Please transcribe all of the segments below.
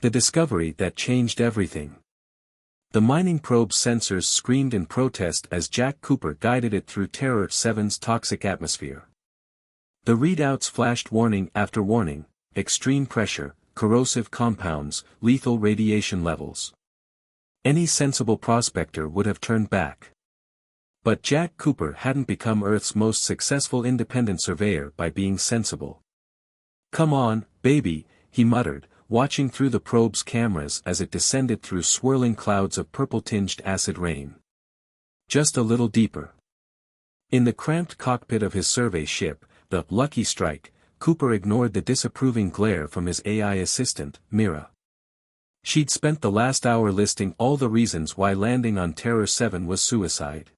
The discovery that changed everything. The mining probe's sensors screamed in protest as Jack Cooper guided it through Terror 7's toxic atmosphere. The readouts flashed warning after warning: extreme pressure, corrosive compounds, lethal radiation levels. Any sensible prospector would have turned back. But Jack Cooper hadn't become Earth's most successful independent surveyor by being sensible. "Come on, baby," he muttered, watching through the probe's cameras as it descended through swirling clouds of purple-tinged acid rain. Just a little deeper. In the cramped cockpit of his survey ship, the Lucky Strike, Cooper ignored the disapproving glare from his AI assistant, Mira. She'd spent the last hour listing all the reasons why landing on Terror 7 was suicide.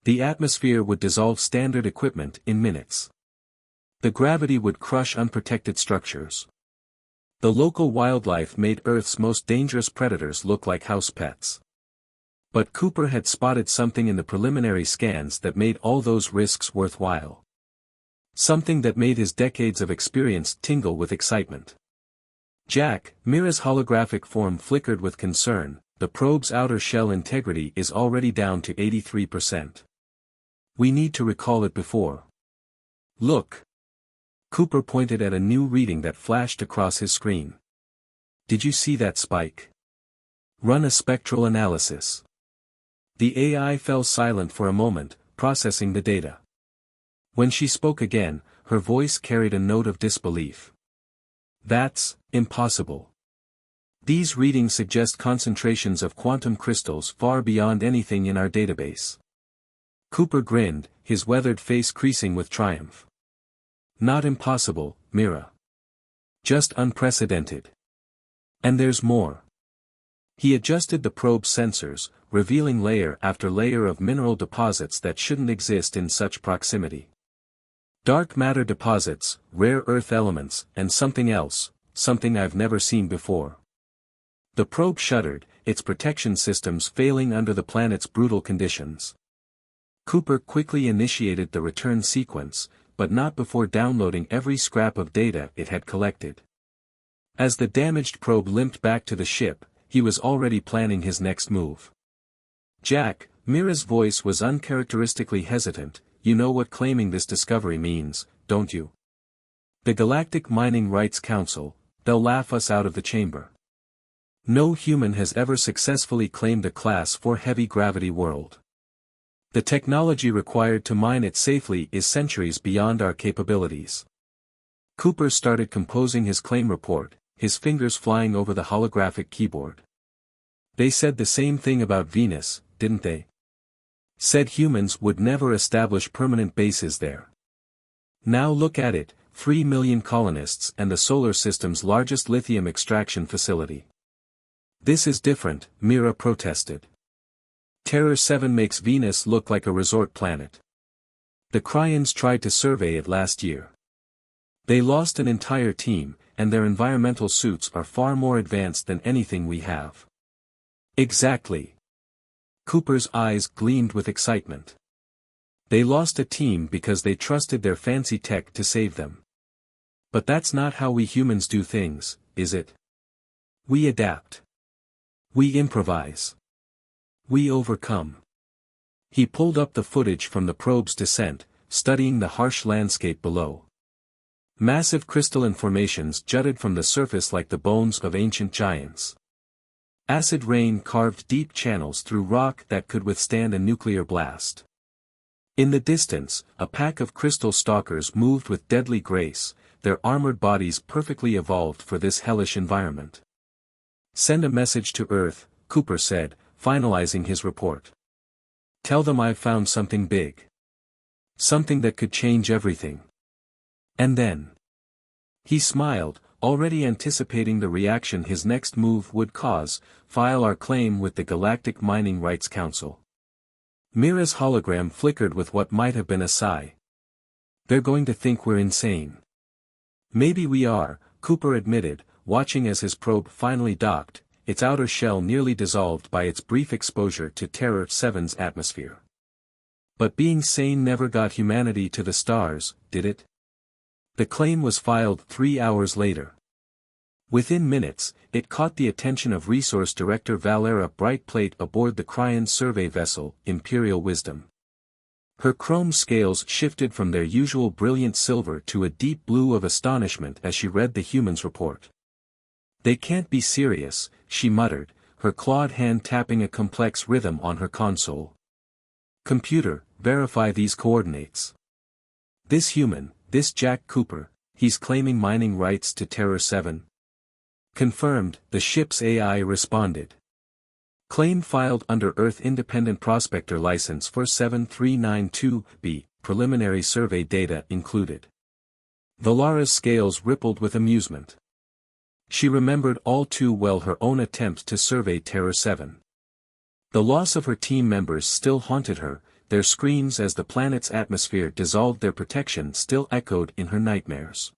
The atmosphere would dissolve standard equipment in minutes. The gravity would crush unprotected structures. The local wildlife made Earth's most dangerous predators look like house pets. But Cooper had spotted something in the preliminary scans that made all those risks worthwhile. Something that made his decades of experience tingle with excitement. "Jack," Mira's holographic form flickered with concern, "the probe's outer shell integrity is already down to 83%. We need to recall it before." "Look." Cooper pointed at a new reading that flashed across his screen. "Did you see that spike? Run a spectral analysis." The AI fell silent for a moment, processing the data. When she spoke again, her voice carried a note of disbelief. "That's impossible. These readings suggest concentrations of quantum crystals far beyond anything in our database." Cooper grinned, his weathered face creasing with triumph. "Not impossible, Mira. Just unprecedented. And there's more." He adjusted the probe's sensors, revealing layer after layer of mineral deposits that shouldn't exist in such proximity. Dark matter deposits, rare earth elements, and something else, something I've never seen before. The probe shuddered, its protection systems failing under the planet's brutal conditions. Cooper quickly initiated the return sequence, but not before downloading every scrap of data it had collected. As the damaged probe limped back to the ship, he was already planning his next move. "Jack," Mira's voice was uncharacteristically hesitant, "you know what claiming this discovery means, don't you? The Galactic Mining Rights Council, they'll laugh us out of the chamber. No human has ever successfully claimed a Class 4 heavy gravity world. The technology required to mine it safely is centuries beyond our capabilities." Cooper started composing his claim report, his fingers flying over the holographic keyboard. "They said the same thing about Venus, didn't they? Said humans would never establish permanent bases there. Now look at it, 3 million colonists and the solar system's largest lithium extraction facility." "This is different," Mira protested. "Terror 7 makes Venus look like a resort planet. The Cryons tried to survey it last year. They lost an entire team, and their environmental suits are far more advanced than anything we have." "Exactly." Cooper's eyes gleamed with excitement. "They lost a team because they trusted their fancy tech to save them. But that's not how we humans do things, is it? We adapt. We improvise. We overcome." He pulled up the footage from the probe's descent, studying the harsh landscape below. Massive crystalline formations jutted from the surface like the bones of ancient giants. Acid rain carved deep channels through rock that could withstand a nuclear blast. In the distance, a pack of crystal stalkers moved with deadly grace, their armored bodies perfectly evolved for this hellish environment. "Send a message to Earth," Cooper said, finalizing his report. "Tell them I've found something big. Something that could change everything." And then he smiled, already anticipating the reaction his next move would cause: "File our claim with the Galactic Mining Rights Council." Mira's hologram flickered with what might have been a sigh. "They're going to think we're insane." "Maybe we are," Cooper admitted, watching as his probe finally docked, its outer shell nearly dissolved by its brief exposure to Terror 7's atmosphere. "But being sane never got humanity to the stars, did it?" The claim was filed 3 hours later. Within minutes, it caught the attention of Resource Director Valera Brightplate aboard the Crion survey vessel, Imperial Wisdom. Her chrome scales shifted from their usual brilliant silver to a deep blue of astonishment as she read the human's report. "They can't be serious," she muttered, her clawed hand tapping a complex rhythm on her console. "Computer, verify these coordinates. This human, this Jack Cooper, he's claiming mining rights to Terror 7. "Confirmed," the ship's AI responded. "Claim filed under Earth Independent Prospector License for 7392B, preliminary survey data included." Valara's scales rippled with amusement. She remembered all too well her own attempt to survey Terror 7. The loss of her team members still haunted her, their screams as the planet's atmosphere dissolved their protection still echoed in her nightmares.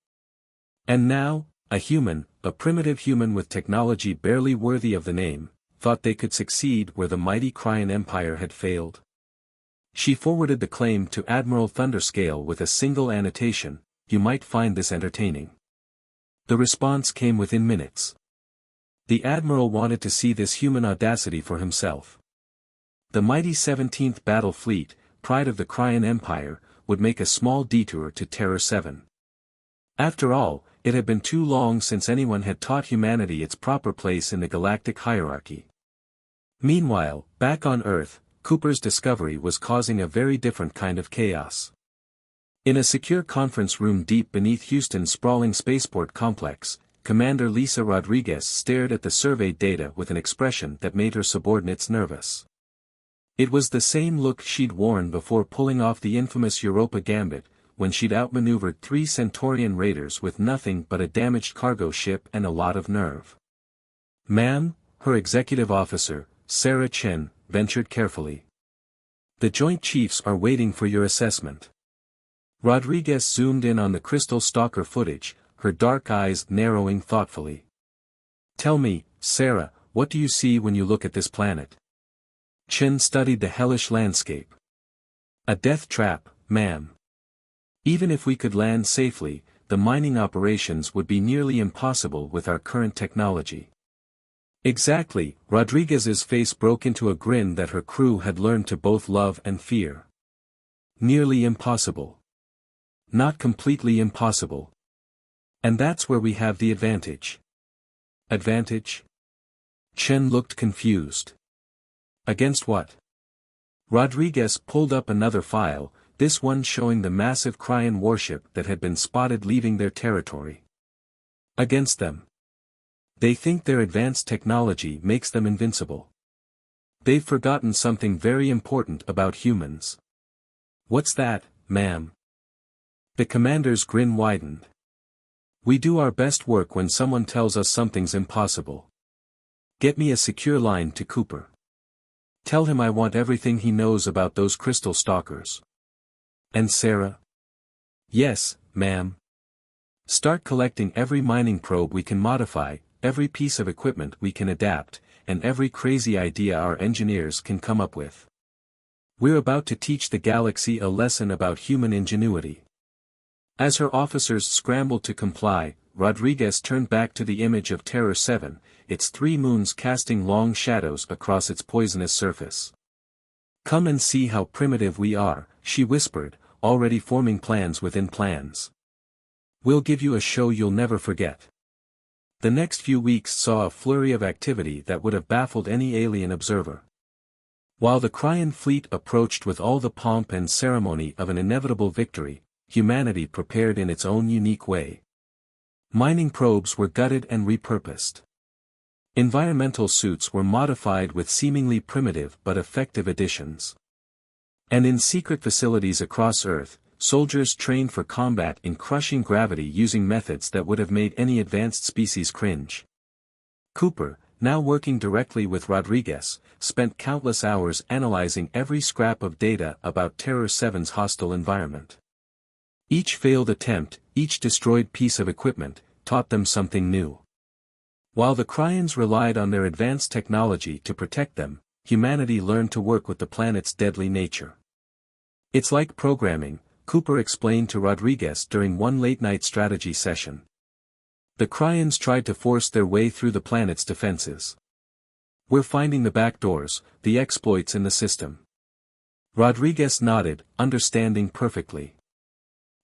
And now, a human, a primitive human with technology barely worthy of the name, thought they could succeed where the mighty Crion Empire had failed. She forwarded the claim to Admiral Thunderscale with a single annotation: "You might find this entertaining." The response came within minutes. The Admiral wanted to see this human audacity for himself. The mighty 17th Battle Fleet, pride of the Crion Empire, would make a small detour to Terror 7. After all, it had been too long since anyone had taught humanity its proper place in the galactic hierarchy. Meanwhile, back on Earth, Cooper's discovery was causing a very different kind of chaos. In a secure conference room deep beneath Houston's sprawling spaceport complex, Commander Lisa Rodriguez stared at the survey data with an expression that made her subordinates nervous. It was the same look she'd worn before pulling off the infamous Europa Gambit, when she'd outmaneuvered 3 Centaurian raiders with nothing but a damaged cargo ship and a lot of nerve. "Ma'am," her executive officer, Sarah Chen, ventured carefully. "The Joint Chiefs are waiting for your assessment." Rodriguez zoomed in on the crystal stalker footage, her dark eyes narrowing thoughtfully. "Tell me, Sarah, what do you see when you look at this planet?" Chen studied the hellish landscape. "A death trap, ma'am. Even if we could land safely, the mining operations would be nearly impossible with our current technology." "Exactly," Rodriguez's face broke into a grin that her crew had learned to both love and fear. "Nearly impossible. Not completely impossible. And that's where we have the advantage." "Advantage?" Chen looked confused. "Against what?" Rodriguez pulled up another file, this one showing the massive Crion warship that had been spotted leaving their territory. "Against them. They think their advanced technology makes them invincible. They've forgotten something very important about humans." "What's that, ma'am?" The commander's grin widened. "We do our best work when someone tells us something's impossible. Get me a secure line to Cooper. Tell him I want everything he knows about those crystal stalkers." "And Sarah?" "Yes, ma'am. Start collecting every mining probe we can modify, every piece of equipment we can adapt, and every crazy idea our engineers can come up with. We're about to teach the galaxy a lesson about human ingenuity." As her officers scrambled to comply, Rodriguez turned back to the image of Terror 7, its 3 moons casting long shadows across its poisonous surface. "Come and see how primitive we are," she whispered, already forming plans within plans. "We'll give you a show you'll never forget." The next few weeks saw a flurry of activity that would have baffled any alien observer. While the Crion fleet approached with all the pomp and ceremony of an inevitable victory, humanity prepared in its own unique way. Mining probes were gutted and repurposed. Environmental suits were modified with seemingly primitive but effective additions. And in secret facilities across Earth, soldiers trained for combat in crushing gravity using methods that would have made any advanced species cringe. Cooper, now working directly with Rodriguez, spent countless hours analyzing every scrap of data about Terror 7's hostile environment. Each failed attempt, each destroyed piece of equipment, taught them something new. While the Cryons relied on their advanced technology to protect them, humanity learned to work with the planet's deadly nature. "It's like programming," Cooper explained to Rodriguez during one late-night strategy session. The Cryons tried to force their way through the planet's defenses. We're finding the back doors, the exploits in the system. Rodriguez nodded, understanding perfectly.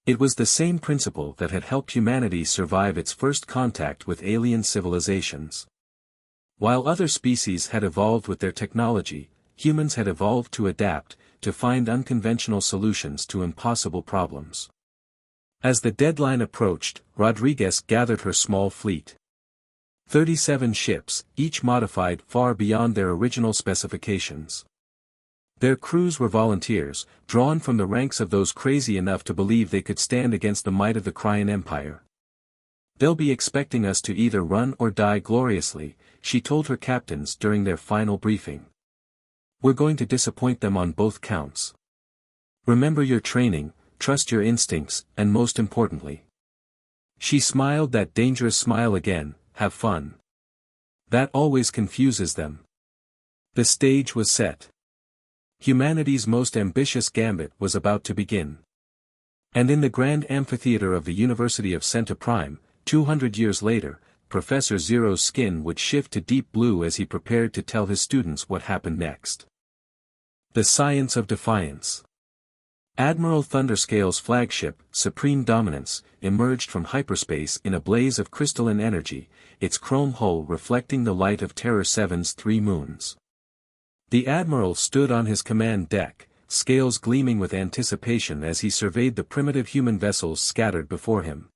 It was the same principle that had helped humanity survive its first contact with alien civilizations. While other species had evolved with their technology, humans had evolved to adapt, to find unconventional solutions to impossible problems. As the deadline approached, Rodriguez gathered her small fleet. 37 ships, each modified far beyond their original specifications. Their crews were volunteers, drawn from the ranks of those crazy enough to believe they could stand against the might of the Crion Empire. They'll be expecting us to either run or die gloriously, she told her captains during their final briefing. We're going to disappoint them on both counts. Remember your training, trust your instincts, and most importantly. She smiled that dangerous smile again, have fun. That always confuses them. The stage was set. Humanity's most ambitious gambit was about to begin. And in the grand amphitheater of the University of Centa Prime, 200 years later, Professor Zero's skin would shift to deep blue as he prepared to tell his students what happened next. The science of defiance. Admiral Thunderscale's flagship, Supreme Dominance, emerged from hyperspace in a blaze of crystalline energy, its chrome hull reflecting the light of Terror 7's 3 moons. The Admiral stood on his command deck, scales gleaming with anticipation as he surveyed the primitive human vessels scattered before him.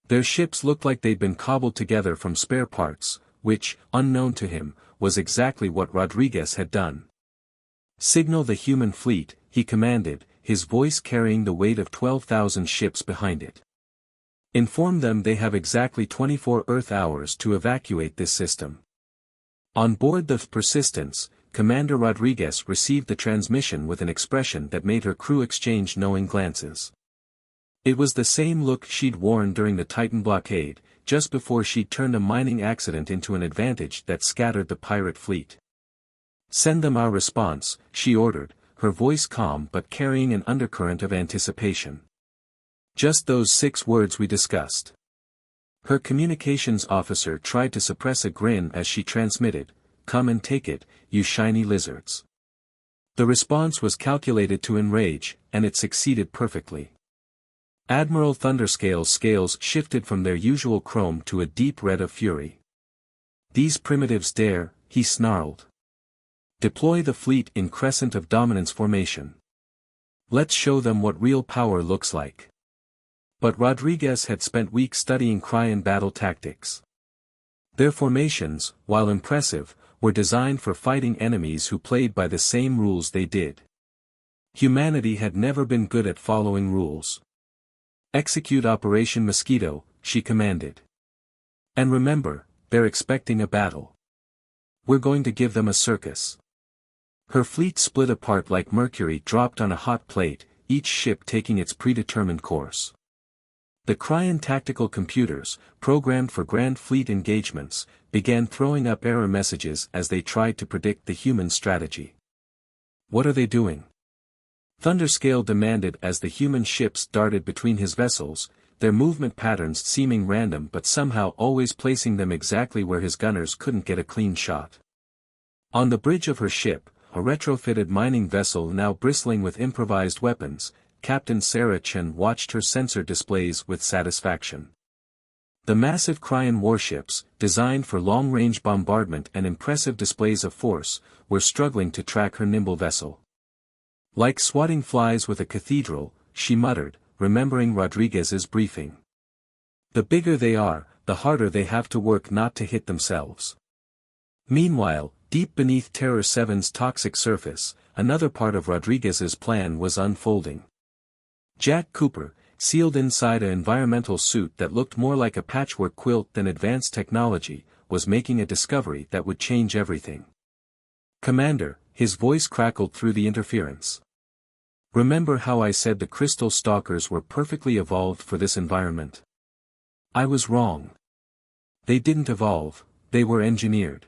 Their ships looked like they'd been cobbled together from spare parts, which, unknown to him, was exactly what Rodriguez had done. Signal the human fleet, he commanded, his voice carrying the weight of 12,000 ships behind it. Inform them they have exactly 24 Earth hours to evacuate this system. On board the Persistence, Commander Rodriguez received the transmission with an expression that made her crew exchange knowing glances. It was the same look she'd worn during the Titan blockade, just before she'd turned a mining accident into an advantage that scattered the pirate fleet. Send them our response, she ordered, her voice calm but carrying an undercurrent of anticipation. Just those 6 words we discussed. Her communications officer tried to suppress a grin as she transmitted, "Come and take it, you shiny lizards." The response was calculated to enrage, and it succeeded perfectly. Admiral Thunderscale's scales shifted from their usual chrome to a deep red of fury. "These primitives dare," he snarled. "Deploy the fleet in crescent of dominance formation. Let's show them what real power looks like." But Rodriguez had spent weeks studying Crion battle tactics. Their formations, while impressive, were designed for fighting enemies who played by the same rules they did. Humanity had never been good at following rules. "Execute Operation Mosquito," she commanded. "And remember, they're expecting a battle. We're going to give them a circus." Her fleet split apart like mercury dropped on a hot plate, each ship taking its predetermined course. The Crion tactical computers, programmed for grand fleet engagements, began throwing up error messages as they tried to predict the human strategy. "What are they doing?" Thunderscale demanded as the human ships darted between his vessels, their movement patterns seeming random but somehow always placing them exactly where his gunners couldn't get a clean shot. On the bridge of her ship, a retrofitted mining vessel now bristling with improvised weapons, Captain Sarah Chen watched her sensor displays with satisfaction. The massive Crion warships, designed for long-range bombardment and impressive displays of force, were struggling to track her nimble vessel. "Like swatting flies with a cathedral," she muttered, remembering Rodriguez's briefing. "The bigger they are, the harder they have to work not to hit themselves." Meanwhile, deep beneath Terror 7's toxic surface, another part of Rodriguez's plan was unfolding. Jack Cooper, sealed inside an environmental suit that looked more like a patchwork quilt than advanced technology, was making a discovery that would change everything. "Commander," his voice crackled through the interference. "Remember how I said the crystal stalkers were perfectly evolved for this environment? I was wrong. They didn't evolve, they were engineered."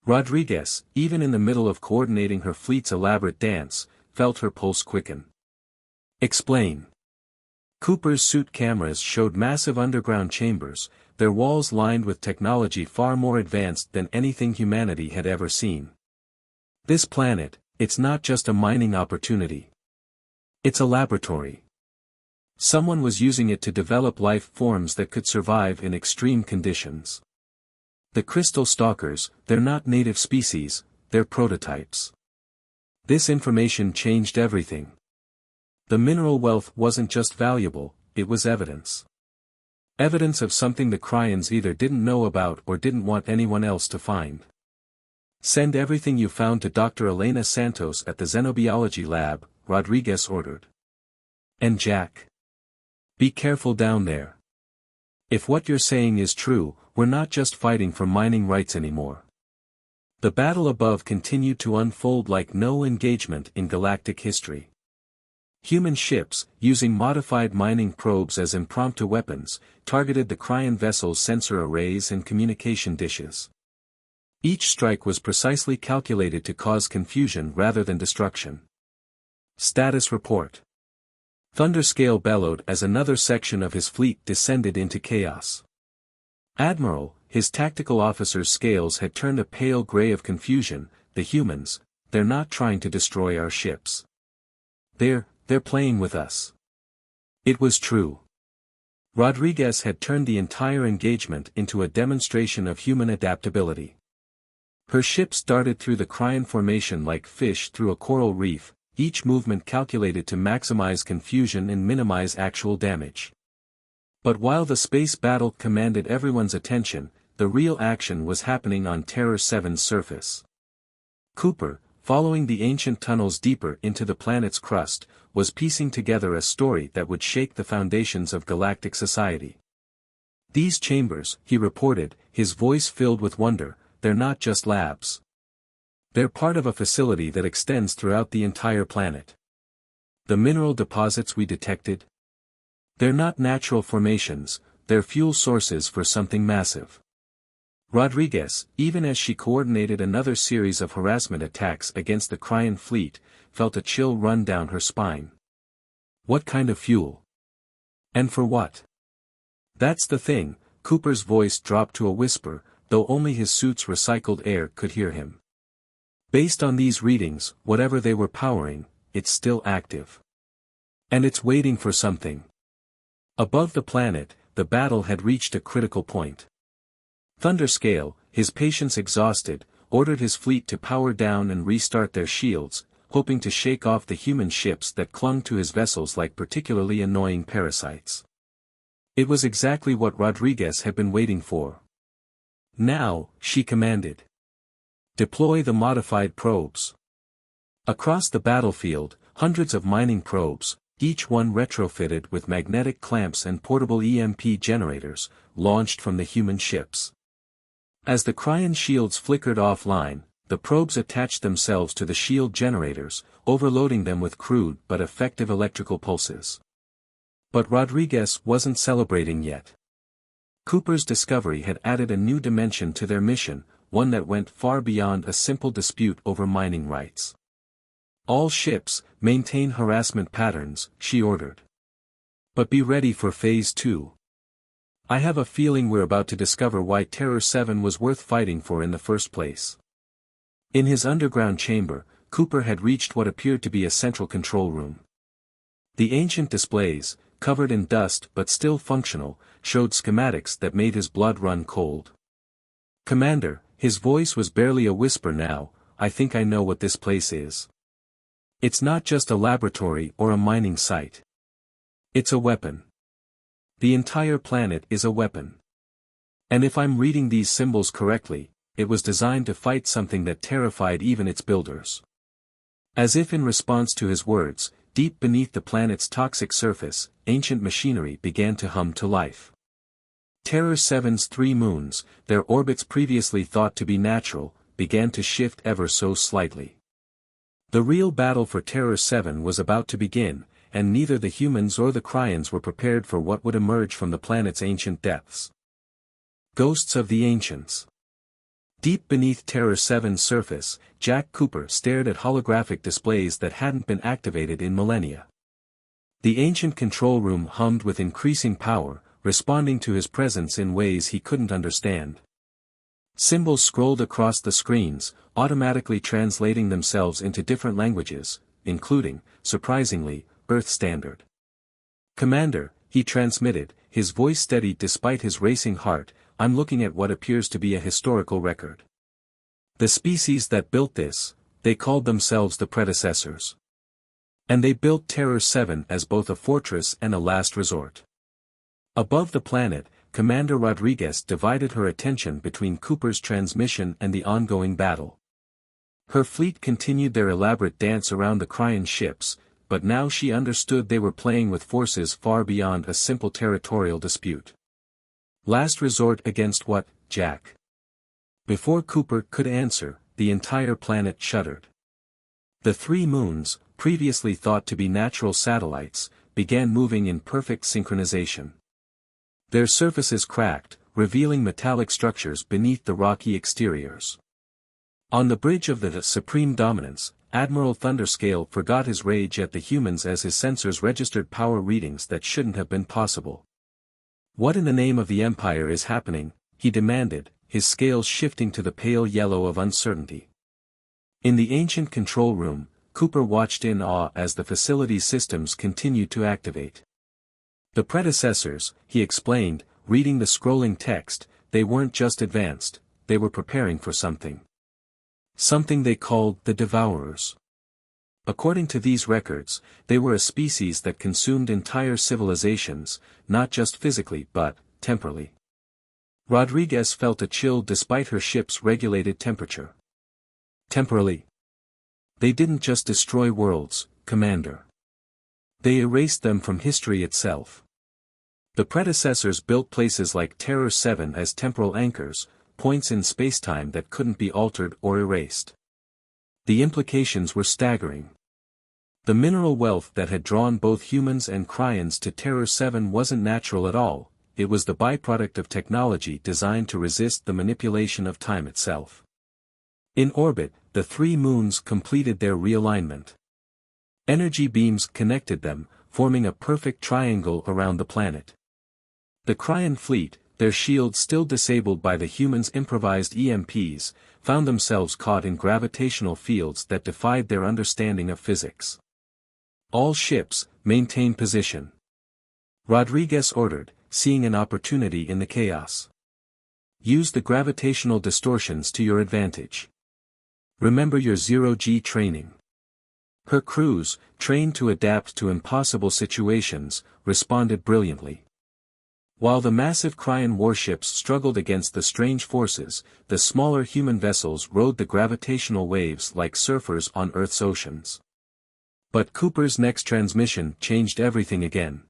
Rodriguez, even in the middle of coordinating her fleet's elaborate dance, felt her pulse quicken. "Explain." Cooper's suit cameras showed massive underground chambers, their walls lined with technology far more advanced than anything humanity had ever seen. This planet, it's not just a mining opportunity. It's a laboratory. Someone was using it to develop life forms that could survive in extreme conditions. The crystal stalkers, they're not native species, they're prototypes. This information changed everything. The mineral wealth wasn't just valuable, it was evidence. Evidence of something the Cryons either didn't know about or didn't want anyone else to find. Send everything you found to Dr. Elena Santos at the Xenobiology lab, Rodriguez ordered. And Jack. Be careful down there. If what you're saying is true, we're not just fighting for mining rights anymore. The battle above continued to unfold like no engagement in galactic history. Human ships, using modified mining probes as impromptu weapons, targeted the Crion vessel's sensor arrays and communication dishes. Each strike was precisely calculated to cause confusion rather than destruction. Status report. Thunderscale bellowed as another section of his fleet descended into chaos. Admiral, his tactical officer's scales had turned a pale gray of confusion. The humans, they're not trying to destroy our ships. They're playing with us. It was true. Rodriguez had turned the entire engagement into a demonstration of human adaptability. Her ships darted through the Crion formation like fish through a coral reef, each movement calculated to maximize confusion and minimize actual damage. But while the space battle commanded everyone's attention, the real action was happening on Terror 7's surface. Cooper, following the ancient tunnels deeper into the planet's crust, was piecing together a story that would shake the foundations of galactic society. These chambers, he reported, his voice filled with wonder, they're not just labs. They're part of a facility that extends throughout the entire planet. The mineral deposits we detected? They're not natural formations, they're fuel sources for something massive. Rodriguez, even as she coordinated another series of harassment attacks against the Crion fleet, felt a chill run down her spine. What kind of fuel? And for what? That's the thing, Cooper's voice dropped to a whisper, though only his suit's recycled air could hear him. Based on these readings, whatever they were powering, it's still active. And it's waiting for something. Above the planet, the battle had reached a critical point. Thunderscale, his patience exhausted, ordered his fleet to power down and restart their shields, hoping to shake off the human ships that clung to his vessels like particularly annoying parasites. It was exactly what Rodriguez had been waiting for. Now, she commanded. Deploy the modified probes. Across the battlefield, hundreds of mining probes, each one retrofitted with magnetic clamps and portable EMP generators, launched from the human ships. As the Crion shields flickered offline, the probes attached themselves to the shield generators, overloading them with crude but effective electrical pulses. But Rodriguez wasn't celebrating yet. Cooper's discovery had added a new dimension to their mission, one that went far beyond a simple dispute over mining rights. All ships, maintain harassment patterns, she ordered. But be ready for Phase 2. I have a feeling we're about to discover why Terror 7 was worth fighting for in the first place. In his underground chamber, Cooper had reached what appeared to be a central control room. The ancient displays, covered in dust but still functional, showed schematics that made his blood run cold. Commander, his voice was barely a whisper now, I think I know what this place is. It's not just a laboratory or a mining site. It's a weapon. The entire planet is a weapon. And if I'm reading these symbols correctly, it was designed to fight something that terrified even its builders. As if in response to his words, deep beneath the planet's toxic surface, ancient machinery began to hum to life. Terror 7's 3 moons, their orbits previously thought to be natural, began to shift ever so slightly. The real battle for Terror 7 was about to begin, and neither the humans or the Cryons were prepared for what would emerge from the planet's ancient depths. Ghosts of the Ancients. Deep beneath Terror 7's surface, Jack Cooper stared at holographic displays that hadn't been activated in millennia. The ancient control room hummed with increasing power, responding to his presence in ways he couldn't understand. Symbols scrolled across the screens, automatically translating themselves into different languages, including, surprisingly, Earth Standard. "Commander," he transmitted, his voice steady despite his racing heart, "I'm looking at what appears to be a historical record. The species that built this, they called themselves the predecessors. And they built Terror 7 as both a fortress and a last resort." Above the planet, Commander Rodriguez divided her attention between Cooper's transmission and the ongoing battle. Her fleet continued their elaborate dance around the Crion ships, but now she understood they were playing with forces far beyond a simple territorial dispute. "Last resort against what, Jack?" Before Cooper could answer, the entire planet shuddered. The 3 moons, previously thought to be natural satellites, began moving in perfect synchronization. Their surfaces cracked, revealing metallic structures beneath the rocky exteriors. On the bridge of the Supreme Dominance, Admiral Thunderscale forgot his rage at the humans as his sensors registered power readings that shouldn't have been possible. "What in the name of the Empire is happening?" he demanded, his scales shifting to the pale yellow of uncertainty. In the ancient control room, Cooper watched in awe as the facility's systems continued to activate. "The predecessors," he explained, reading the scrolling text, "they weren't just advanced, they were preparing for something. Something they called the Devourers. According to these records, they were a species that consumed entire civilizations, not just physically but, temporally." Rodriguez felt a chill despite her ship's regulated temperature. "Temporally? They didn't just destroy worlds, Commander. They erased them from history itself. The predecessors built places like Terror 7 as temporal anchors, points in spacetime that couldn't be altered or erased. The implications were staggering. The mineral wealth that had drawn both humans and Cryons to Terror 7 wasn't natural at all, it was the byproduct of technology designed to resist the manipulation of time itself. In orbit, the 3 moons completed their realignment. Energy beams connected them, forming a perfect triangle around the planet. The Crion fleet, their shields still disabled by the humans' improvised EMPs, found themselves caught in gravitational fields that defied their understanding of physics. "All ships, maintain position," Rodriguez ordered, seeing an opportunity in the chaos. "Use the gravitational distortions to your advantage. Remember your zero-G training." Her crews, trained to adapt to impossible situations, responded brilliantly. While the massive Crion warships struggled against the strange forces, the smaller human vessels rode the gravitational waves like surfers on Earth's oceans. But Cooper's next transmission changed everything again.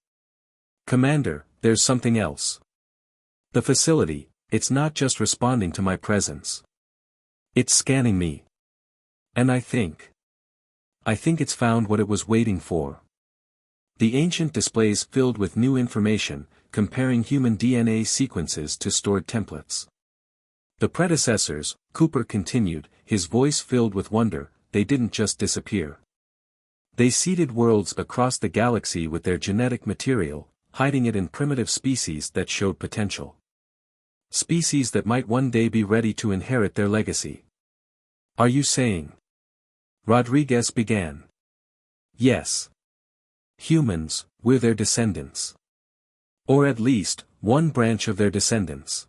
"Commander, there's something else. The facility, it's not just responding to my presence. It's scanning me. And I think it's found what it was waiting for." The ancient displays filled with new information, comparing human DNA sequences to stored templates. "The predecessors," Cooper continued, his voice filled with wonder, "they didn't just disappear. They seeded worlds across the galaxy with their genetic material, hiding it in primitive species that showed potential. Species that might one day be ready to inherit their legacy." "Are you saying?" Rodriguez began. "Yes. Humans, we're their descendants. Or at least, one branch of their descendants.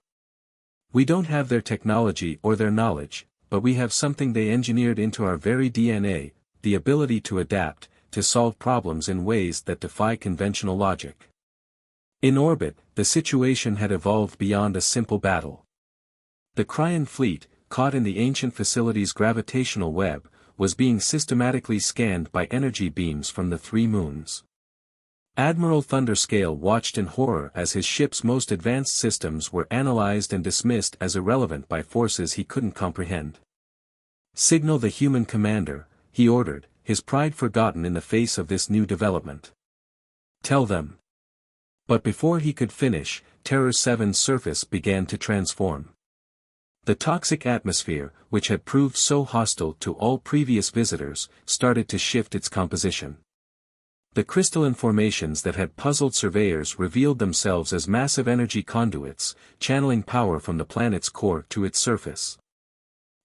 We don't have their technology or their knowledge, but we have something they engineered into our very DNA, the ability to adapt, to solve problems in ways that defy conventional logic." In orbit, the situation had evolved beyond a simple battle. The Crion fleet, caught in the ancient facility's gravitational web, was being systematically scanned by energy beams from the 3 moons. Admiral Thunderscale watched in horror as his ship's most advanced systems were analyzed and dismissed as irrelevant by forces he couldn't comprehend. "Signal the human commander," he ordered, his pride forgotten in the face of this new development. "Tell them." But before he could finish, Terror 7's surface began to transform. The toxic atmosphere, which had proved so hostile to all previous visitors, started to shift its composition. The crystalline formations that had puzzled surveyors revealed themselves as massive energy conduits, channeling power from the planet's core to its surface.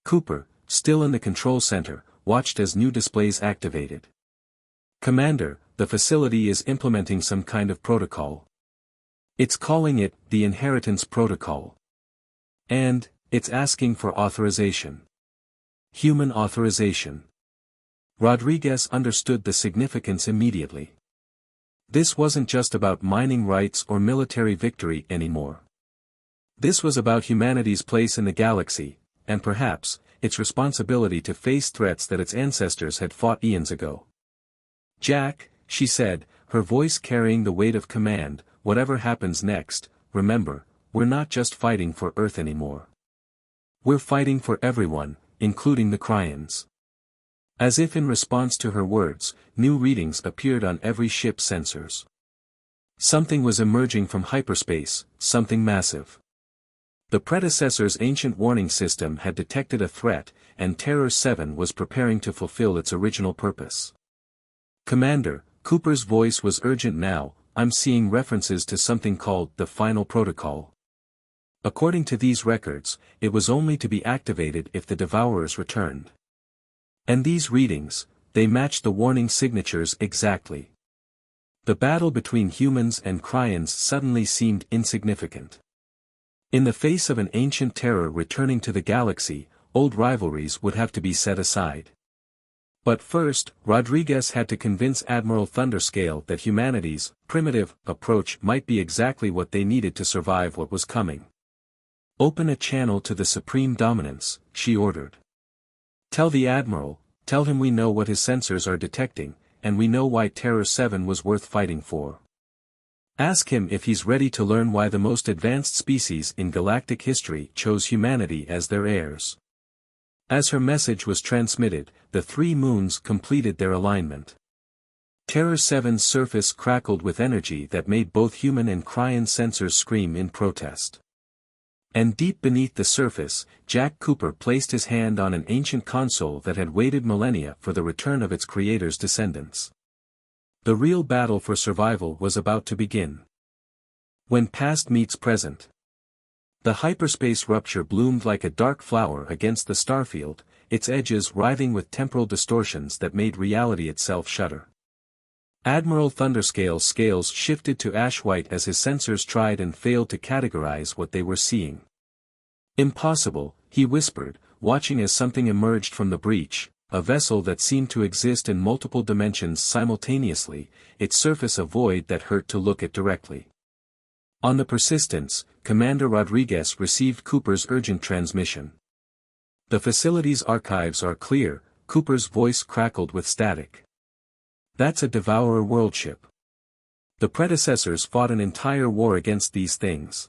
Cooper, still in the control center, watched as new displays activated. "Commander, the facility is implementing some kind of protocol. It's calling it the Inheritance Protocol. And, it's asking for authorization. Human authorization." Rodriguez understood the significance immediately. This wasn't just about mining rights or military victory anymore. This was about humanity's place in the galaxy, and perhaps, its responsibility to face threats that its ancestors had fought eons ago. "Jack," she said, her voice carrying the weight of command, "whatever happens next, remember, we're not just fighting for Earth anymore. We're fighting for everyone, including the Cryons." As if in response to her words, new readings appeared on every ship's sensors. Something was emerging from hyperspace, something massive. The predecessor's ancient warning system had detected a threat, and Terror 7 was preparing to fulfill its original purpose. "Commander," Cooper's voice was urgent now, "I'm seeing references to something called the Final Protocol. According to these records, it was only to be activated if the Devourers returned. And these readings, they match the warning signatures exactly." The battle between humans and Cryons suddenly seemed insignificant. In the face of an ancient terror returning to the galaxy, old rivalries would have to be set aside. But first, Rodriguez had to convince Admiral Thunderscale that humanity's primitive approach might be exactly what they needed to survive what was coming. "Open a channel to the Supreme Dominance," she ordered. "Tell the Admiral, tell him we know what his sensors are detecting, and we know why Terror 7 was worth fighting for. Ask him if he's ready to learn why the most advanced species in galactic history chose humanity as their heirs." As her message was transmitted, the three moons completed their alignment. Terror 7's surface crackled with energy that made both human and Cryon sensors scream in protest. And deep beneath the surface, Jack Cooper placed his hand on an ancient console that had waited millennia for the return of its creator's descendants. The real battle for survival was about to begin. When past meets present. The hyperspace rupture bloomed like a dark flower against the starfield, its edges writhing with temporal distortions that made reality itself shudder. Admiral Thunderscale's scales shifted to ash-white as his sensors tried and failed to categorize what they were seeing. "Impossible," he whispered, watching as something emerged from the breach, a vessel that seemed to exist in multiple dimensions simultaneously, its surface a void that hurt to look at directly. On the Persistence, Commander Rodriguez received Cooper's urgent transmission. "The facility's archives are clear," Cooper's voice crackled with static. "That's a Devourer worldship. The predecessors fought an entire war against these things.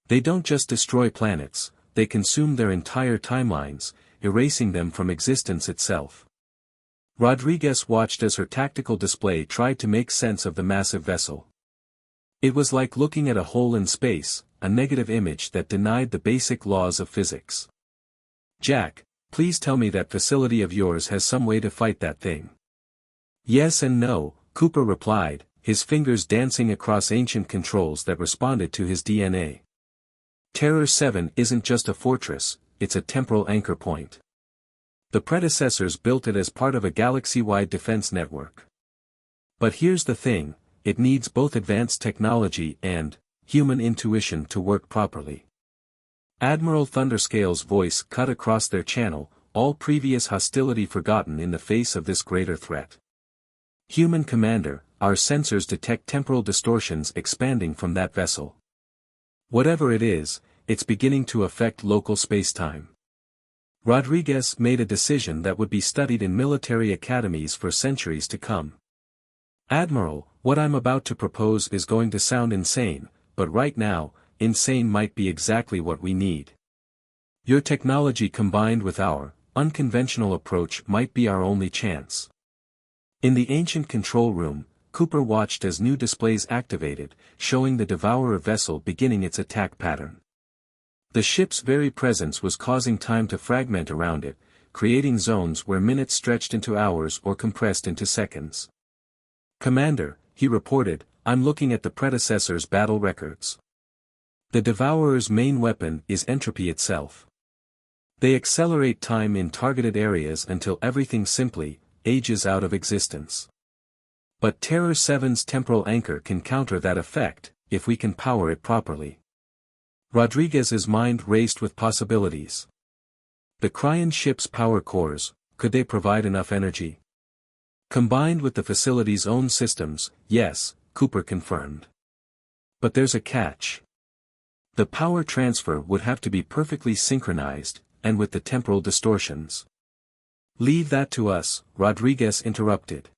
They don't just destroy planets, they consume their entire timelines, erasing them from existence itself." Rodriguez watched as her tactical display tried to make sense of the massive vessel. It was like looking at a hole in space, a negative image that denied the basic laws of physics. "Jack, please tell me that facility of yours has some way to fight that thing." "Yes and no," Cooper replied, his fingers dancing across ancient controls that responded to his DNA. "Terror 7 isn't just a fortress, it's a temporal anchor point. The predecessors built it as part of a galaxy-wide defense network. But here's the thing, it needs both advanced technology and human intuition to work properly." Admiral Thunderscale's voice cut across their channel, all previous hostility forgotten in the face of this greater threat. "Human Commander, our sensors detect temporal distortions expanding from that vessel. Whatever it is, it's beginning to affect local spacetime." Rodriguez made a decision that would be studied in military academies for centuries to come. "Admiral, what I'm about to propose is going to sound insane, but right now, insane might be exactly what we need. Your technology combined with our unconventional approach might be our only chance." In the ancient control room, Cooper watched as new displays activated, showing the Devourer vessel beginning its attack pattern. The ship's very presence was causing time to fragment around it, creating zones where minutes stretched into hours or compressed into seconds. Commander, he reported, I'm looking at the predecessor's battle records. The Devourer's main weapon is entropy itself. They accelerate time in targeted areas until everything simply ages out of existence. But Terror 7's temporal anchor can counter that effect, if we can power it properly. Rodriguez's mind raced with possibilities. The Crion ship's power cores, could they provide enough energy? Combined with the facility's own systems, yes, Cooper confirmed. But there's a catch. The power transfer would have to be perfectly synchronized, and with the temporal distortions. Leave that to us, Rodriguez interrupted.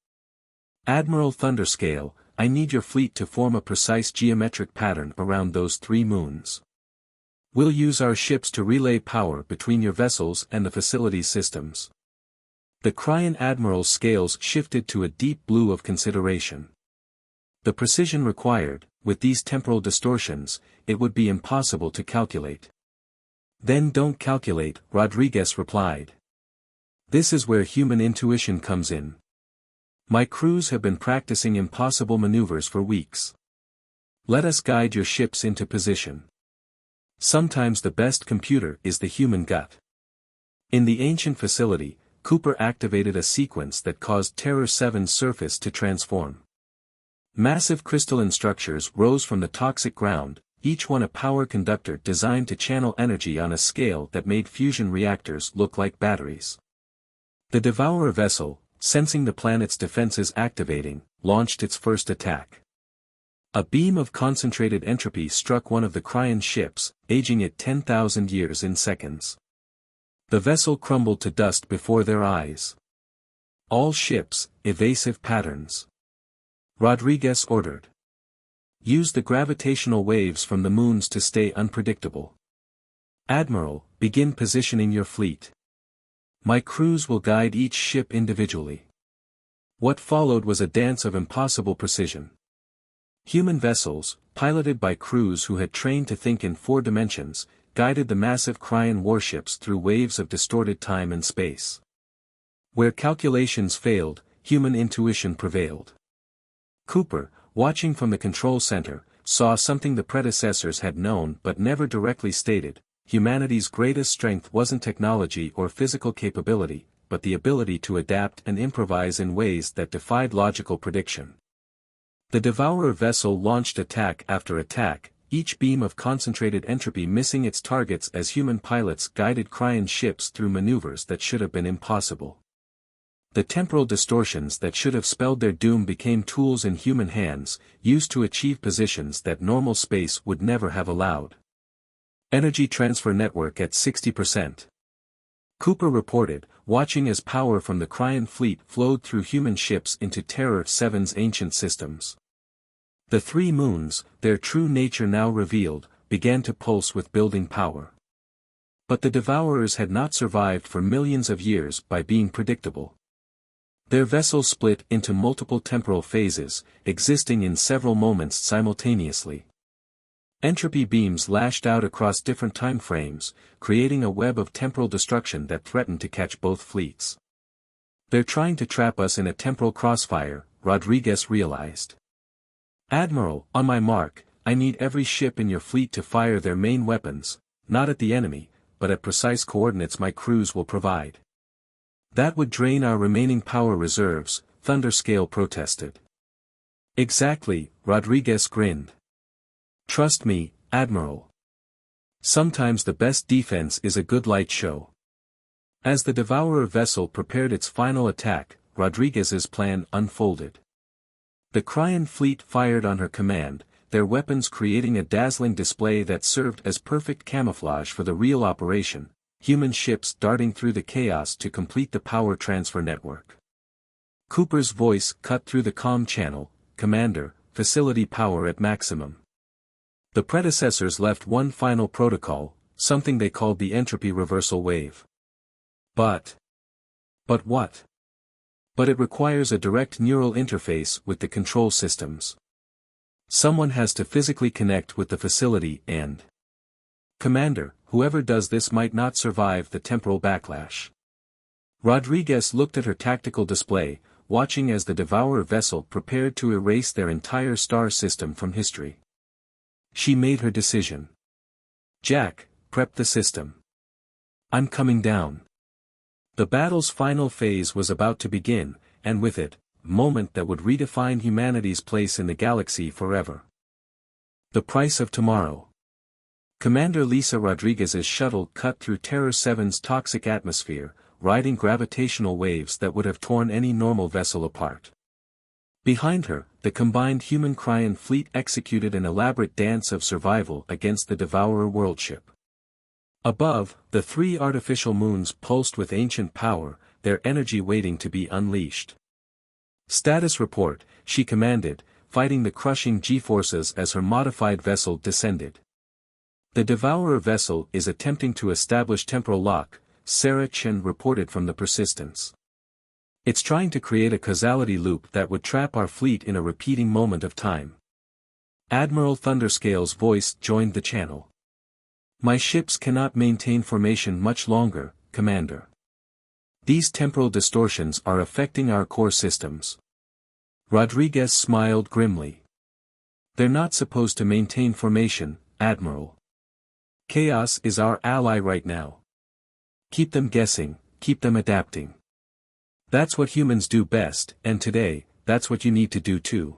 Admiral Thunderscale, I need your fleet to form a precise geometric pattern around those 3 moons. We'll use our ships to relay power between your vessels and the facility's systems. The Crion Admiral's scales shifted to a deep blue of consideration. The precision required, with these temporal distortions, it would be impossible to calculate. Then don't calculate, Rodriguez replied. This is where human intuition comes in. My crews have been practicing impossible maneuvers for weeks. Let us guide your ships into position. Sometimes the best computer is the human gut. In the ancient facility, Cooper activated a sequence that caused Terror 7's surface to transform. Massive crystalline structures rose from the toxic ground, each one a power conductor designed to channel energy on a scale that made fusion reactors look like batteries. The Devourer vessel, sensing the planet's defenses activating, launched its first attack. A beam of concentrated entropy struck one of the Crion ships, aging it 10,000 years in seconds. The vessel crumbled to dust before their eyes. All ships, evasive patterns. Rodriguez ordered. Use the gravitational waves from the moons to stay unpredictable. Admiral, begin positioning your fleet. My crews will guide each ship individually. What followed was a dance of impossible precision. Human vessels, piloted by crews who had trained to think in 4 dimensions, guided the massive Crion warships through waves of distorted time and space. Where calculations failed, human intuition prevailed. Cooper, watching from the control center, saw something the predecessors had known but never directly stated: humanity's greatest strength wasn't technology or physical capability, but the ability to adapt and improvise in ways that defied logical prediction. The Devourer vessel launched attack after attack, each beam of concentrated entropy missing its targets as human pilots guided Crion ships through maneuvers that should have been impossible. The temporal distortions that should have spelled their doom became tools in human hands, used to achieve positions that normal space would never have allowed. Energy transfer network at 60%. Cooper reported, watching as power from the Crion fleet flowed through human ships into Terror 7's ancient systems. The 3 moons, their true nature now revealed, began to pulse with building power. But the Devourers had not survived for millions of years by being predictable. Their vessel split into multiple temporal phases, existing in several moments simultaneously. Entropy beams lashed out across different time frames, creating a web of temporal destruction that threatened to catch both fleets. They're trying to trap us in a temporal crossfire, Rodriguez realized. Admiral, on my mark, I need every ship in your fleet to fire their main weapons, not at the enemy, but at precise coordinates my crews will provide. That would drain our remaining power reserves, Thunderscale protested. Exactly, Rodriguez grinned. Trust me, Admiral. Sometimes the best defense is a good light show. As the Devourer vessel prepared its final attack, Rodriguez's plan unfolded. The Crion fleet fired on her command, their weapons creating a dazzling display that served as perfect camouflage for the real operation, human ships darting through the chaos to complete the power transfer network. Cooper's voice cut through the comm channel, Commander, facility power at maximum. The predecessors left one final protocol, something they called the entropy reversal wave. But what? But it requires a direct neural interface with the control systems. Someone has to physically connect with the facility and... Commander, whoever does this might not survive the temporal backlash. Rodriguez looked at her tactical display, watching as the Devourer vessel prepared to erase their entire star system from history. She made her decision. "Jack, prep the system. I'm coming down." The battle's final phase was about to begin, and with it, a moment that would redefine humanity's place in the galaxy forever. The price of tomorrow. Commander Lisa Rodriguez's shuttle cut through Terror 7's toxic atmosphere, riding gravitational waves that would have torn any normal vessel apart. Behind her, the combined human Crion fleet executed an elaborate dance of survival against the Devourer worldship. Above, the 3 artificial moons pulsed with ancient power, their energy waiting to be unleashed. "Status report," she commanded, fighting the crushing G-forces as her modified vessel descended. "The Devourer vessel is attempting to establish temporal lock," Sarah Chen reported from the Persistence. "It's trying to create a causality loop that would trap our fleet in a repeating moment of time." Admiral Thunderscale's voice joined the channel. "My ships cannot maintain formation much longer, Commander. These temporal distortions are affecting our core systems." Rodriguez smiled grimly. "They're not supposed to maintain formation, Admiral. Chaos is our ally right now. Keep them guessing, keep them adapting. That's what humans do best, and today, that's what you need to do too."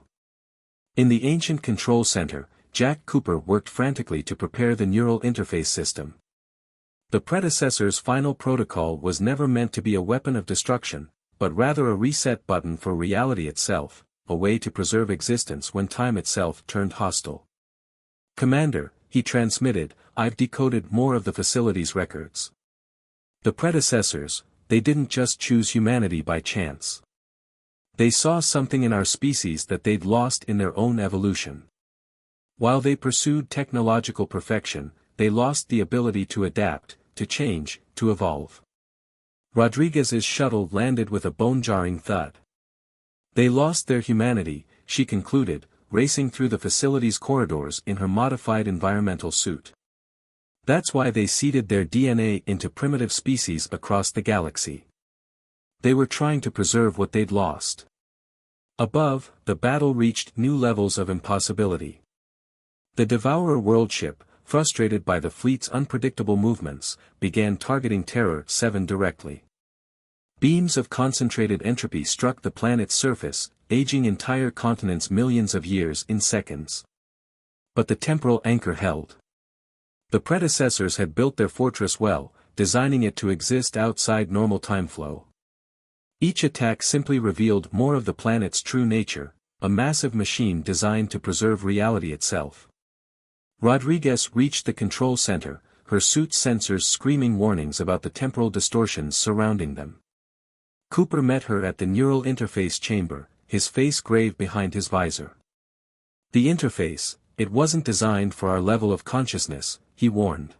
In the ancient control center, Jack Cooper worked frantically to prepare the neural interface system. The predecessor's final protocol was never meant to be a weapon of destruction, but rather a reset button for reality itself, a way to preserve existence when time itself turned hostile. "Commander," he transmitted, "I've decoded more of the facility's records. The predecessors, they didn't just choose humanity by chance. They saw something in our species that they'd lost in their own evolution. While they pursued technological perfection, they lost the ability to adapt, to change, to evolve." Rodriguez's shuttle landed with a bone-jarring thud. "They lost their humanity," she concluded, racing through the facility's corridors in her modified environmental suit. "That's why they seeded their DNA into primitive species across the galaxy. They were trying to preserve what they'd lost." Above, the battle reached new levels of impossibility. The Devourer worldship, frustrated by the fleet's unpredictable movements, began targeting Terror 7 directly. Beams of concentrated entropy struck the planet's surface, aging entire continents millions of years in seconds. But the temporal anchor held. The predecessors had built their fortress well, designing it to exist outside normal time flow. Each attack simply revealed more of the planet's true nature, a massive machine designed to preserve reality itself. Rodriguez reached the control center, her suit's sensors screaming warnings about the temporal distortions surrounding them. Cooper met her at the neural interface chamber, his face grave behind his visor. "The interface, it wasn't designed for our level of consciousness," he warned.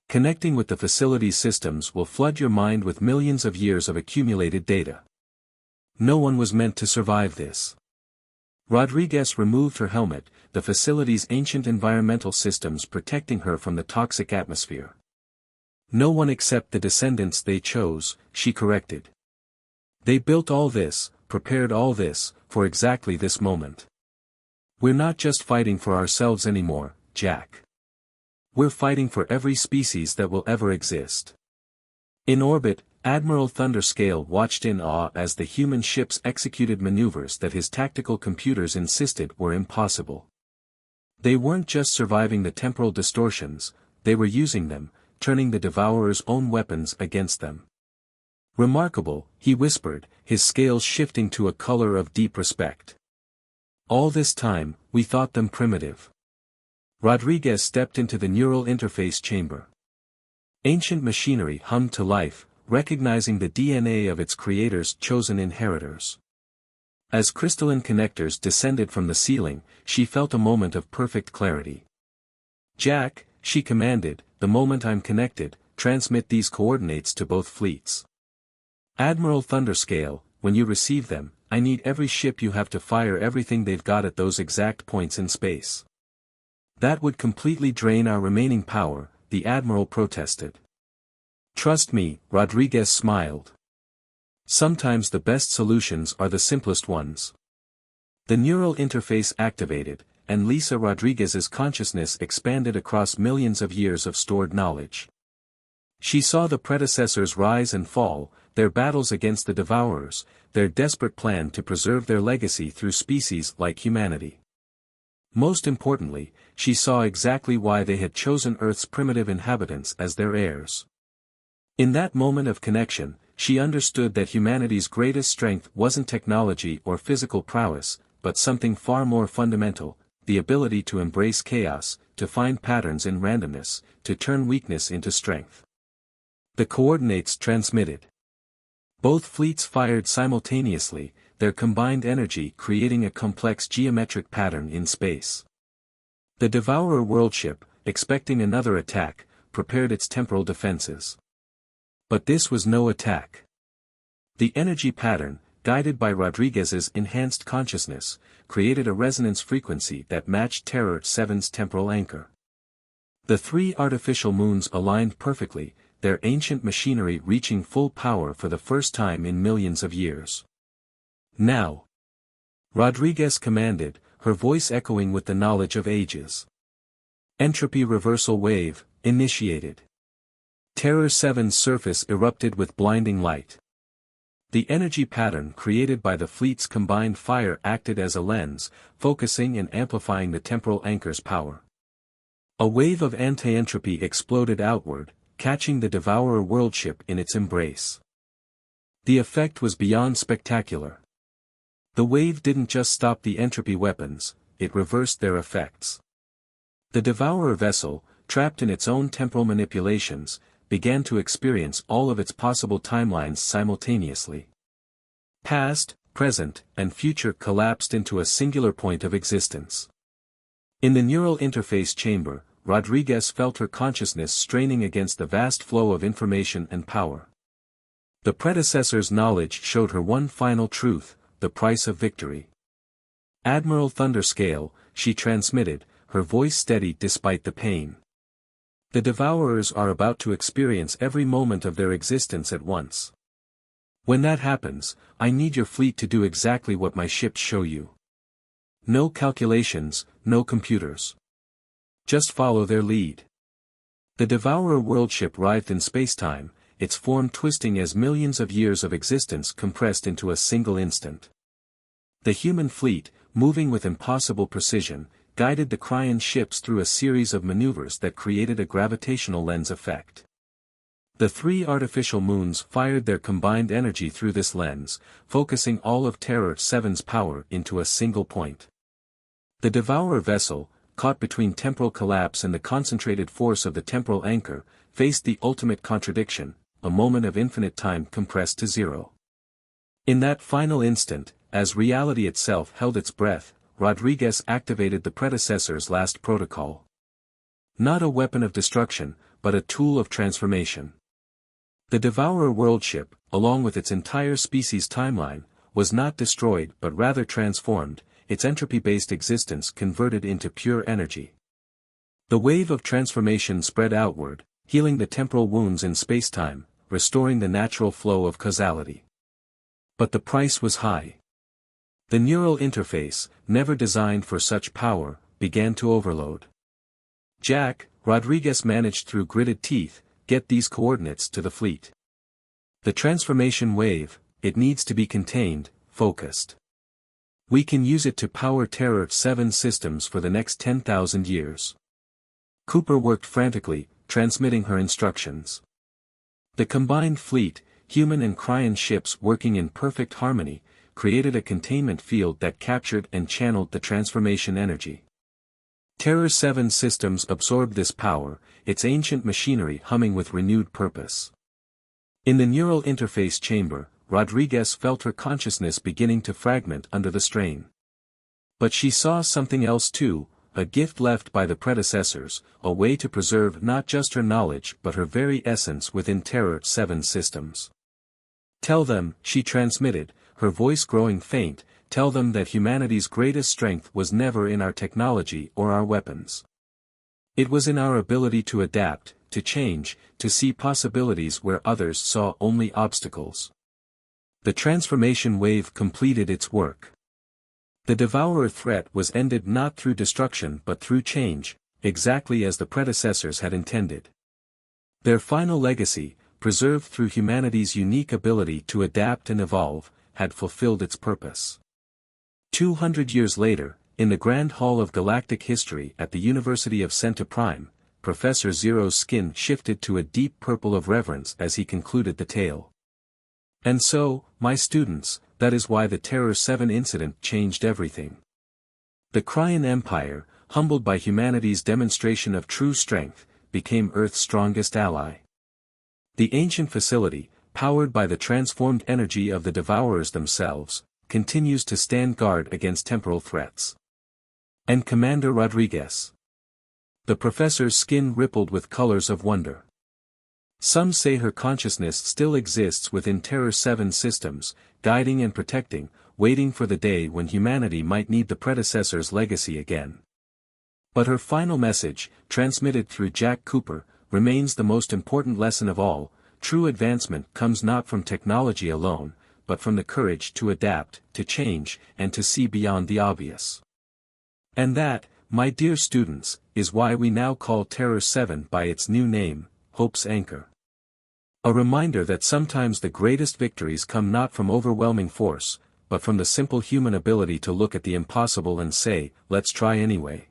"Connecting with the facility's systems will flood your mind with millions of years of accumulated data. No one was meant to survive this." Rodriguez removed her helmet, the facility's ancient environmental systems protecting her from the toxic atmosphere. "No one except the descendants they chose," she corrected. "They built all this, prepared all this, for exactly this moment. We're not just fighting for ourselves anymore, Jack. We're fighting for every species that will ever exist." In orbit, Admiral Thunderscale watched in awe as the human ships executed maneuvers that his tactical computers insisted were impossible. They weren't just surviving the temporal distortions, they were using them, turning the Devourer's own weapons against them. "Remarkable," he whispered, his scales shifting to a color of deep respect. "All this time, we thought them primitive." Rodriguez stepped into the neural interface chamber. Ancient machinery hummed to life, recognizing the DNA of its creators' chosen inheritors. As crystalline connectors descended from the ceiling, she felt a moment of perfect clarity. "Jack," she commanded, "the moment I'm connected, transmit these coordinates to both fleets. Admiral Thunderscale, when you receive them, I need every ship you have to fire everything they've got at those exact points in space." "That would completely drain our remaining power," the Admiral protested. "Trust me," Rodriguez smiled. Sometimes the best solutions are the simplest ones. The neural interface activated, and Lisa Rodriguez's consciousness expanded across millions of years of stored knowledge. She saw the predecessors rise and fall, their battles against the Devourers, their desperate plan to preserve their legacy through species like humanity. Most importantly, she saw exactly why they had chosen Earth's primitive inhabitants as their heirs. In that moment of connection, she understood that humanity's greatest strength wasn't technology or physical prowess, but something far more fundamental, the ability to embrace chaos, to find patterns in randomness, to turn weakness into strength. The coordinates transmitted. Both fleets fired simultaneously, their combined energy creating a complex geometric pattern in space. The Devourer worldship, expecting another attack, prepared its temporal defenses. But this was no attack. The energy pattern, guided by Rodriguez's enhanced consciousness, created a resonance frequency that matched Terror 7's temporal anchor. The three artificial moons aligned perfectly, their ancient machinery reaching full power for the first time in millions of years. Now, Rodriguez commanded, her voice echoing with the knowledge of ages. Entropy reversal wave, initiated. Terror 7's surface erupted with blinding light. The energy pattern created by the fleet's combined fire acted as a lens, focusing and amplifying the temporal anchor's power. A wave of anti-entropy exploded outward, catching the Devourer worldship in its embrace. The effect was beyond spectacular. The wave didn't just stop the entropy weapons, it reversed their effects. The Devourer vessel, trapped in its own temporal manipulations, began to experience all of its possible timelines simultaneously. Past, present, and future collapsed into a singular point of existence. In the neural interface chamber, Rodriguez felt her consciousness straining against the vast flow of information and power. The predecessor's knowledge showed her one final truth, the price of victory. Admiral Thunderscale, she transmitted, her voice steady despite the pain. The Devourers are about to experience every moment of their existence at once. When that happens, I need your fleet to do exactly what my ships show you. No calculations, no computers. Just follow their lead. The Devourer worldship writhed in spacetime, its form twisting as millions of years of existence compressed into a single instant. The human fleet, moving with impossible precision, guided the Crion ships through a series of maneuvers that created a gravitational lens effect. The three artificial moons fired their combined energy through this lens, focusing all of Terror 7's power into a single point. The Devourer vessel, caught between temporal collapse and the concentrated force of the temporal anchor, faced the ultimate contradiction, a moment of infinite time compressed to zero. In that final instant, as reality itself held its breath, Rodriguez activated the predecessor's last protocol. Not a weapon of destruction, but a tool of transformation. The Devourer worldship, along with its entire species timeline, was not destroyed but rather transformed, its entropy-based existence converted into pure energy. The wave of transformation spread outward, healing the temporal wounds in spacetime, restoring the natural flow of causality. But the price was high. The neural interface, never designed for such power, began to overload. Jack, Rodriguez managed through gritted teeth, get these coordinates to the fleet. The transformation wave, it needs to be contained, focused. We can use it to power Terror 7 systems for the next 10,000 years. Cooper worked frantically, transmitting her instructions. The combined fleet, human and Crion ships working in perfect harmony, created a containment field that captured and channeled the transformation energy. Terror 7 systems absorbed this power, its ancient machinery humming with renewed purpose. In the neural interface chamber, Rodriguez felt her consciousness beginning to fragment under the strain. But she saw something else too, a gift left by the predecessors, a way to preserve not just her knowledge but her very essence within Terror 7 systems. Tell them, she transmitted, her voice growing faint, tell them that humanity's greatest strength was never in our technology or our weapons. It was in our ability to adapt, to change, to see possibilities where others saw only obstacles. The transformation wave completed its work. The Devourer threat was ended not through destruction but through change, exactly as the predecessors had intended. Their final legacy, preserved through humanity's unique ability to adapt and evolve, had fulfilled its purpose. 200 years later, in the Grand Hall of Galactic History at the University of Centa Prime, Professor Zero's skin shifted to a deep purple of reverence as he concluded the tale. And so, my students, that is why the Terror 7 incident changed everything. The Crion Empire, humbled by humanity's demonstration of true strength, became Earth's strongest ally. The ancient facility, powered by the transformed energy of the Devourers themselves, continues to stand guard against temporal threats. And Commander Rodriguez. The professor's skin rippled with colors of wonder. Some say her consciousness still exists within Terror 7 systems, guiding and protecting, waiting for the day when humanity might need the predecessor's legacy again. But her final message, transmitted through Jack Cooper, remains the most important lesson of all: true advancement comes not from technology alone, but from the courage to adapt, to change, and to see beyond the obvious. And that, my dear students, is why we now call Terror 7 by its new name, Hope's Anchor. A reminder that sometimes the greatest victories come not from overwhelming force, but from the simple human ability to look at the impossible and say, let's try anyway.